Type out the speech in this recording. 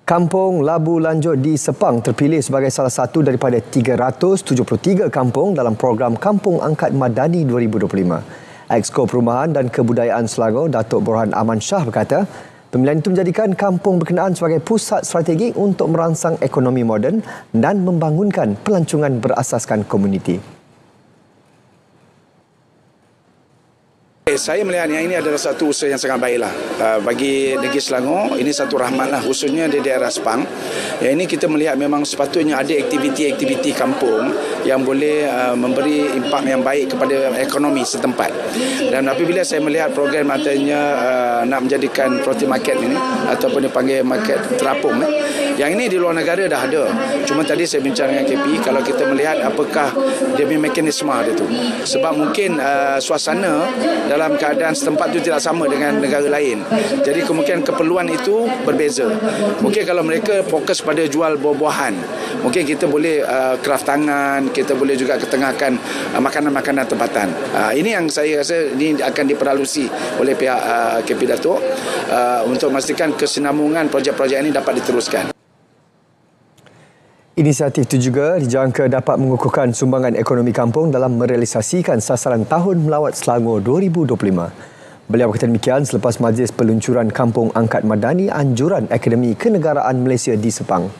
Kampung Labu Lanjut di Sepang terpilih sebagai salah satu daripada 373 kampung dalam program Kampung Angkat Madani 2025. Exco Perumahan dan Kebudayaan Selangor, Datuk Borhan Aman Shah berkata, pemilihan itu menjadikan kampung berkenaan sebagai pusat strategik untuk merangsang ekonomi moden dan membangunkan pelancongan berasaskan komuniti. Saya melihat yang ini adalah satu usaha yang sangat baiklah bagi negeri Selangor. Ini satu rahmatlah, khususnya di daerah Sepang. Yang ini kita melihat memang sepatutnya ada aktiviti-aktiviti kampung yang boleh memberi impak yang baik kepada ekonomi setempat. Dan apabila saya melihat program katanya nak menjadikan property market ini ataupun dipanggil market terapung, yang ini di luar negara dah ada. Cuma tadi saya bincang dengan KP, kalau kita melihat apakah dia punya mekanisme dia tu. Sebab mungkin suasana dalam keadaan setempat itu tidak sama dengan negara lain. Jadi kemungkinan keperluan itu berbeza. Mungkin kalau mereka fokus pada jual buah-buahan, mungkin kita boleh craft tangan, kita boleh juga ketengahkan makanan-makanan tempatan. Ini yang saya rasa ini akan diperhalusi oleh pihak KP Datuk untuk memastikan kesinambungan projek-projek ini dapat diteruskan. Inisiatif itu juga dijangka dapat mengukuhkan sumbangan ekonomi kampung dalam merealisasikan sasaran Tahun Melawat Selangor 2025. Beliau berkata demikian selepas majlis peluncuran Kampung Angkat Madani Anjuran Akademi Kenegaraan Malaysia di Sepang.